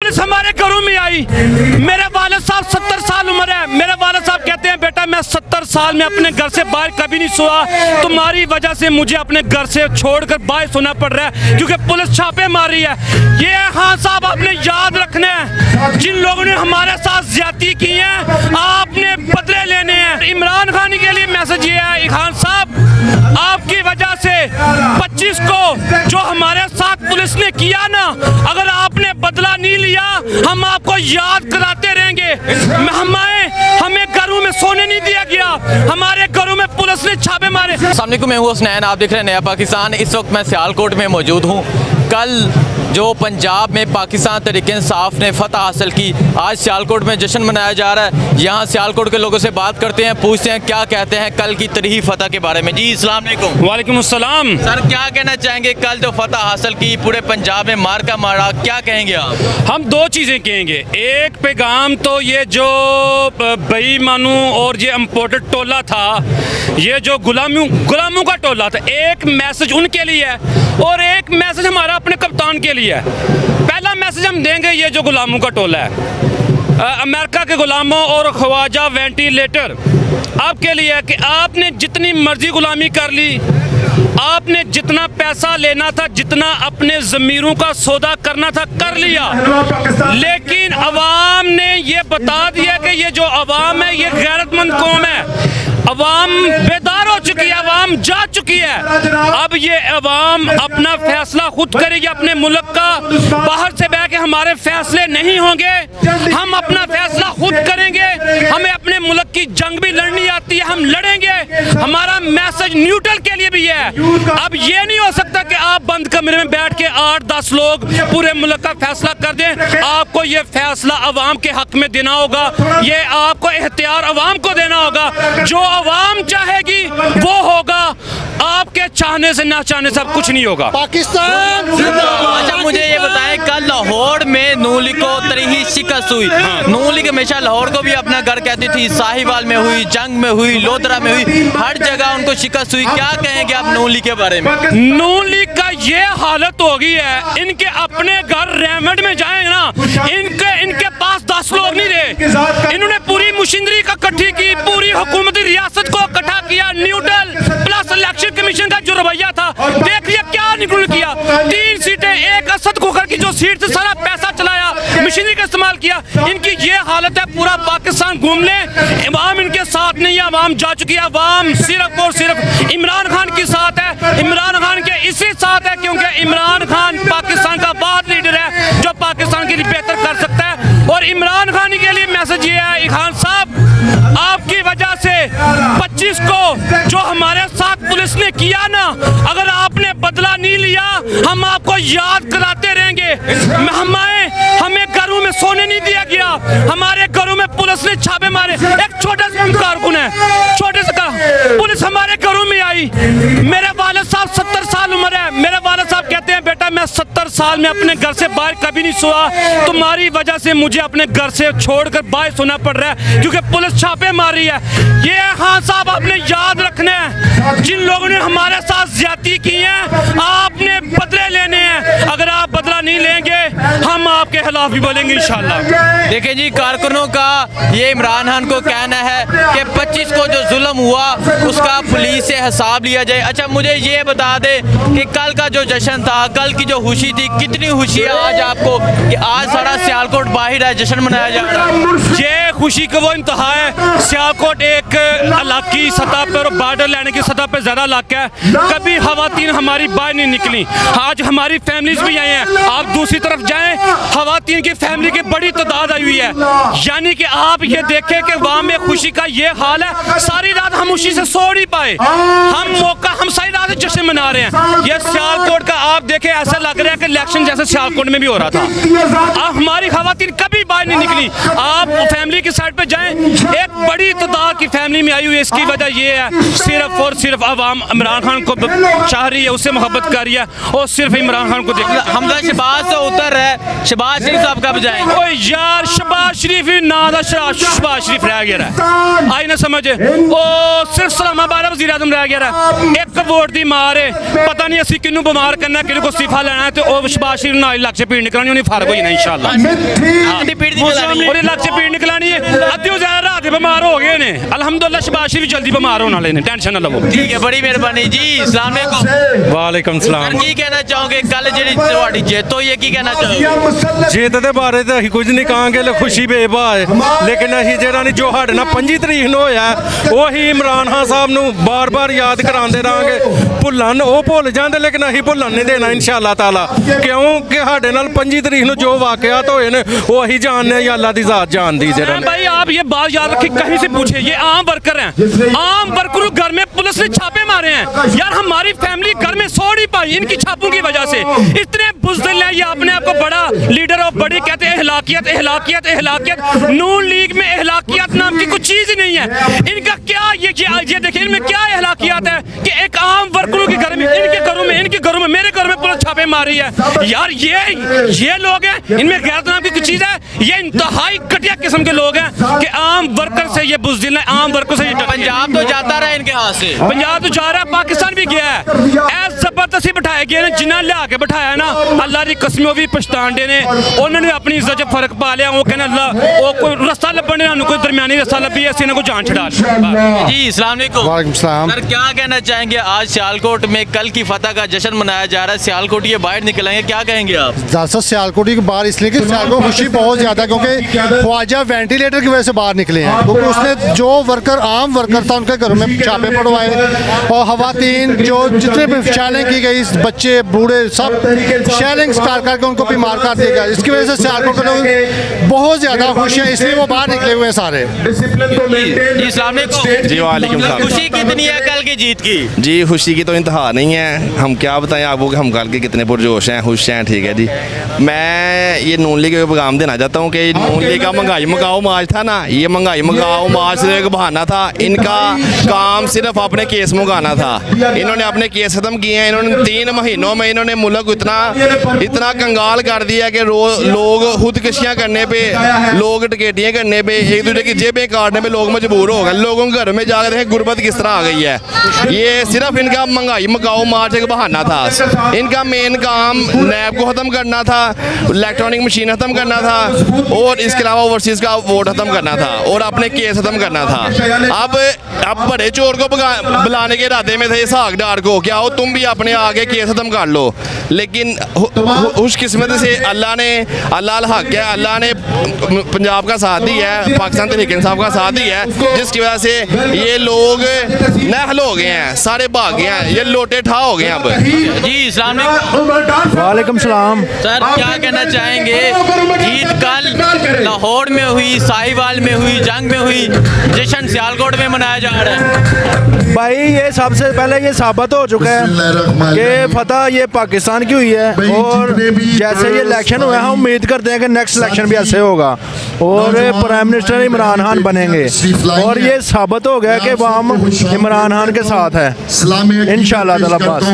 Police हमारे घरों में आई। मेरे वालिद साहब 70 साल उम्र है। मेरे वालिद साहब कहते हैं बेटा मैं 70 साल में अपने घर से बाहर कभी नहीं सोया, तुम्हारी वजह से मुझे अपने घर से छोड़कर बाहर सोना पड़ रहा है क्योंकि पुलिस छापे मार रही है। ये खान साहब आपने याद रखना है, जिन लोगों ने हमारे साथ ज्यादती की है आपने बदले लेने हैं। इमरान खान के लिए मैसेज ये है, खान साहब आपकी वजह से 25 को जो हमारे साथ पुलिस ने किया ना, अगर आपने बदला नहीं लिया हम आपको याद कराते रहेंगे। हमें घरों में सोने नहीं दिया गया, हमारे घरों में पुलिस ने छापे मारे। अस्सलाम वालेकुम, मैं हूँ हुसनैन, आप देख रहे हैं नया पाकिस्तान। इस वक्त मैं सियालकोट में मौजूद हूँ। कल जो पंजाब में पाकिस्तान तहरीक इंसाफ ने फतह हासिल की, आज सियालकोट में जश्न मनाया जा रहा है। यहाँ सियालकोट के लोगों से बात करते हैं, पूछते हैं क्या कहते हैं कल की तरीही फतह के बारे में। जी अस्सलाम वालेकुम। वालेकुम अस्सलाम। सर क्या कहना चाहेंगे, कल जो फतह हासिल की पूरे पंजाब में मार्का मारा, क्या कहेंगे आप? हम दो चीज़ें कहेंगे। एक पैगाम तो ये जो बेईमानू और ये इम्पोर्टेड टोला था, ये जो गुलामों का टोला था, एक मैसेज उनके लिए है और एक मैसेज हमारा अपने कप्तान के लिए है। पहला मैसेज हम देंगे ये जो गुलामों का टोला है, अमेरिका के गुलामों और ख्वाजा वेंटिलेटर आपके लिए है कि आपने जितनी मर्जी गुलामी कर ली, आपने जितना पैसा लेना था, जितना अपने ज़मीरों का सौदा करना था कर लिया, लेकिन अवाम ने ये बता दिया कि ये जो अवाम है ये गैरतमंद कौम है। अवाम बेदार हो चुकी है, अवाम जा चुकी है। अब ये अवाम अपना फैसला खुद करेगी अपने मुल्क का। बाहर से बह के हमारे फैसले नहीं होंगे, हम अपना फैसला खुद करेंगे। हमें अपने मुल्क की जंग भी लड़नी आती है, हम लड़ेंगे। हमारा मैसेज न्यूट्रल के लिए भी है। अब ये नहीं हो सकता कि आप बंद कमरे में बैठ के 8-10 लोग पूरे मुल्क का फैसला कर दें। आपको ये फैसला अवाम के हक में देना होगा, ये आपको इख्तियार अवाम को देना होगा। जो अवाम चाहेगी वो होगा, आपके चाहने से ना चाहने से कुछ नहीं होगा। पाकिस्तान अच्छा मुझे ये बताएं, कल लाहौर में नून लीग को तरीही शिकस्त हुई। नून लीग हमेशा लाहौर को भी अपना घर कहती थी, साहिवाल में हुई, जंग में हुई, लोधरा में हुई, हर जगह उनको शिकस्त हुई। क्या कहेंगे आप नून लीग के बारे में? नून लीग का ये हालत हो गई है, इनके अपने घर रेमंड में जाए ना, इनके पास 10 लोग नहीं रहे। इन्होंने पूरी मशीनरी का इकट्ठी की, पूरी हुकूमती रियासत को इकट्ठा किया। न्यूट्रल प्लस इलेक्शन कमीशन का जो रवैया था, देख लिया क्या निकल किया। 3 सीटें, एक असद खोखर की जो सीट से सारा पैसा चलाया, मशीनरी का इस्तेमाल किया। इनकी ये हालत है, पूरा पाकिस्तान घूम ले, अवाम इनके साथ नहीं है, अवाम जा चुकी है। अवाम सिर्फ और सिर्फ इमरान खान के साथ है, इमरान खान के इसी साथ है क्योंकि इमरान खान पाकिस्तान का वाहिद लीडर है जो पाकिस्तान के लिए बेहतर कर सकता है। और इमरान खान के लिए मैसेज ये है, खान साहब आपकी वजह से 25 को जो हमारे साथ पुलिस ने किया ना, अगर आपने बदला नहीं लिया हम आपको याद कराते रहेंगे। हमें घरों में सोने नहीं दिया गया, हमारे घरों में पुलिस ने छापे मारे। एक छोटा सा कारकुन है, छोटे से पुलिस हमारे घरों में आई। मेरे वालिद साहब 70 साल उम्र है। मेरे वालिद साहब कहते हैं बेटा मैं 70 साल में अपने घर से बाहर कभी नहीं सोया, तुम्हारी वजह से मुझे अपने घर से छोड़कर बाहर सोना पड़ रहा है क्योंकि पुलिस छापे मार रही है। ये खान साहब आपने याद रखना है, जिन लोगों ने हमारे साथ ज्यादती की है आपने बदले लेने हैं। अगर आप बदला नहीं लेंगे हम आपके खिलाफ भी बोलेंगे इंशाल्लाह। देखिए जी, कारकुनों का ये इमरान खान को कहना है कि 25 को जो जुल्म हुआ उसका पुलिस से हिसाब लिया जाए। अच्छा मुझे ये बता दे कि कल का जो जश्न था, कल की जो खुशी थी, कितनी खुशी है आज आपको कि आज सारा सियालकोट बाहर है, जश्न मनाया जा रहा है? ये खुशी का वो इंतहा है। सियालकोट एक इलाकी सतह पर और बॉर्डर लेने की सतह पर ज़्यादा इलाका है, कभी खवातीन हमारी बाहर नहीं निकली। आज हमारी फैमिलीज भी आई हैं। आप दूसरी तरफ जाएं, खवातीन की फैमिली की बड़ी तादाद आई हुई है। यानी कि आप ये देखें कि वहाँ में खुशी का ये हाल है। सारी रात हम खुशी से सो नहीं पाए, हम सारी रात जश्न मना रहे हैं। ये सियालकोट का आप देखें, ऐसा लग रहा है कि इलेक्शन जैसे सियालकोट में भी हो रहा था। अब हमारी खवातीन कभी बाहर नहीं निकली। आप फैमिली की साइड पे जाएं, एक बड़ी तादाद की फैमिली में आई हुई है। इसकी वजह ये है सिर्फ और सिर्फ अवाम इमरान खान को चाह रही है, उससे मोहब्बत कर रही है और सिर्फ इमरान खान को देख। हमजा शहबाज तो उतर है, शहबाज शरीफ साहब कब जाएंगे? ओए यार शहबाज शरीफ ही ना दा शहबाज शरीफ रह गया है, आई ना समझ। ओ सिर्फ इस्लामाबाद वज़ीर आज़म रह गया है। एक वोट दी मार है, पता नहीं असी किन्नू बीमार करना, किन्नू को इस्तीफा लेना है, तो ओ शहबाज शरीफ ना इलाके पीड़ निकलनी, उन्हें फर्क हो जाना इंशाल्लाह। और इलाके पीड़ निकलानी है, अद्धी ज्यादा रात बीमार हो गए ने, अल्हम्दुलिल्लाह शहबाज शरीफ जल्दी बीमार होने वाले ने, टेंशन ना लो। ठीक है, बड़ी मेहरबानी जी। अस्सलाम वालेकुम। वालेकुम सलाम। की कहना चाहोगे कल जी ਤੁਹਾਡੀ ਜਿੱਤ ਹੋਈ ਹੈ, ਕੀ ਕਹਿਣਾ ਚਾਹੋਗੇ? ਜਿੱਤ ਦੇ ਬਾਰੇ ਤਾਂ ਅਸੀਂ ਕੁਝ ਨਹੀਂ ਕਹਾਂਗੇ, ਖੁਸ਼ੀ ਬੇਬਾ ਹੈ, ਲੇਕਿਨ ਅਸੀਂ ਜਿਹੜਾ ਨਹੀਂ ਜੋ ਸਾਡੇ ਨਾਲ 25 ਤਰੀਕ ਨੂੰ ਹੋਇਆ ਉਹੀ ਇਮਰਾਨ ਖਾਨ ਸਾਹਿਬ ਨੂੰ ਬਾਰ-ਬਾਰ ਯਾਦ ਕਰਾਉਂਦੇ ਰਹਾਂਗੇ। ਭੁੱਲਣ ਉਹ ਭੁੱਲ ਜਾਂਦੇ, ਲੇਕਿਨ ਅਸੀਂ ਭੁੱਲਣ ਨਹੀਂ ਦੇਣਾ इंशाअल्लाह ताला, क्योंकि ਸਾਡੇ ਨਾਲ 25 तरीक ਨੂੰ जो वाकयात होए ने वो ही जानने हैं, अल्लाह की ज़ात जानती है। भाई आप ये बात याद रखिए, कहीं से पूछे, ये आम वर्कर हैं, आम वर्करों घर में पुलिस ने छापे मारे हैं यार। हमारी फैमिली घर में सो नहीं पाई इनकी छापों की वजह से। इतने बुज़दिल हैं ये, अपने आप को बड़ा लीडर और बड़ी कहते हैं अहलाकियत अहलाकियत अहलाकियत। नून लीग में अहलाकियत नाम की कुछ चीज़ ही नहीं है। इनका क्या ये देखिए इनमें क्या अहलाकियत है कि एक आम वर्करों के घर में, इनके घरों में मेरे घर में पुलिस छापे मारी है यार। ये लोग हैं, इनमें गैरत नाम की कुछ चीज़ है। ये इंतहाई घटिया किस्म के लोग हैं कि आम वर्कर से ये बुज़दिल है, आम वर्कर से ये। पंजाब तो जाता रहा इनके हाथ से, पंजाब तो जा रहा है, पाकिस्तान भी गया है। ऐसे जबरदस्ती बिठाए गए ने, जिन्हें लिया के बिठाया ना, अल्लाह की कसम भी पछताने ने, उन्होंने अपनी इज्जत फर्क पा लिया। वो कहने अल्लाह वो कोई रास्ता लभने ना, कोई दरमियानी रास्ता लभी है, इसी ने कोई जान छड़ा जी। अस्सलाम वालेकुम सर, क्या कहना चाहेंगे? आज सियालकोट में कल की फतह का जश्न मनाया जा रहा है, सियालकोट ये बाहर निकलेंगे, क्या कहेंगे आप? दरअसल सियालकोटी के बाहर इसलिए कि सियालकोट खुशी बहुत ज़्यादा, क्योंकि ख्वाजा वेंटिलेटर की वजह से बाहर निकले हैं, क्योंकि उसने जो वर्कर आम वर्कर था उनके घरों में छापे पड़वाए और खवातीन जो जितने भी शैलिंग की गई, बच्चे बूढ़े सब शैलिंग कर करके उनको बीमार कर दिया गया। इसकी वजह से सियालकोट के लोग बहुत ज़्यादा खुश हैं, इसलिए वो बाहर निकले हुए हैं सारे। जी वालेकुम सलाम। खुशी कितनी है कल की जीत की? जी खुशी की तो इंतहा नहीं है, हम क्या बताएं आपको कि हम कल के कितने पुरजोश हैं, खुश हैं। ठीक है जी, मैं ये नून लीग को पैगाम देना चाहता हूँ कि नून लीग का महंगाई मकाओ मार्च था ना, ये महंगाई मकाओ मार्च सिर्फ एक बहाना था। इनका काम सिर्फ अपने केस मुकाना था। इन्होंने अपने केस ख़त्म किए हैं। इन्होंने 3 महीनों में इन्होंने मुल्क को इतना कंगाल कर दिया कि लोग खुदकशियाँ करने पे, लोग डकैतियाँ करने पे, एक दूसरे की जेबें काटने पे लोग मजबूर हो गए। लोगों के घर में जाकर देखें गुर्बत किस तरह आ गई है। ये सिर्फ इनका महंगाई मकाओ मार्च एक बहाना था। इनका मेन काम नैब को ख़त्म करना था, इलेक्ट्रॉनिक मशीन ख़त्म करना था और इसके अलावा ओवरसीज़ का वोट ख़त्म करना था और अपने केस ख़त्म करना था। अब बड़े चोर को बुलाने के इरादे में थे सागडार को, क्या हो तुम भी अपने आगे केस ख़त्म कर लो। लेकिन खुशकिस्मत से अल्लाह हक है, अल्लाह ने पंजाब का साथ दिया है, पाकिस्तान तहरीक इंसाफ का साथ दिया है, जिसकी वजह से ये लोग नहल हो गए हैं, सारे भाग गए हैं, ये लोटे ठा हो गए हैं। अब जी वालेकुम सलाम सर, क्या कहना चाहेंगे? जीत कल लाहौर में हुई, साहिवाल में हुई, जंग में हुई, जश्न सियालकोट में मनाया जा रहा है। भाई ये सबसे पहले ये साबित हो चुका है कि फतह ये पाकिस्तान की हुई है, और जैसे ये इलेक्शन हुआ है हम उम्मीद करते हैं कि नेक्स्ट इलेक्शन भी ऐसे होगा और प्राइम मिनिस्टर इमरान खान बनेंगे। और ये साबित हो गया कि हम इमरान खान के साथ है इंशाअल्लाह ताला। बस।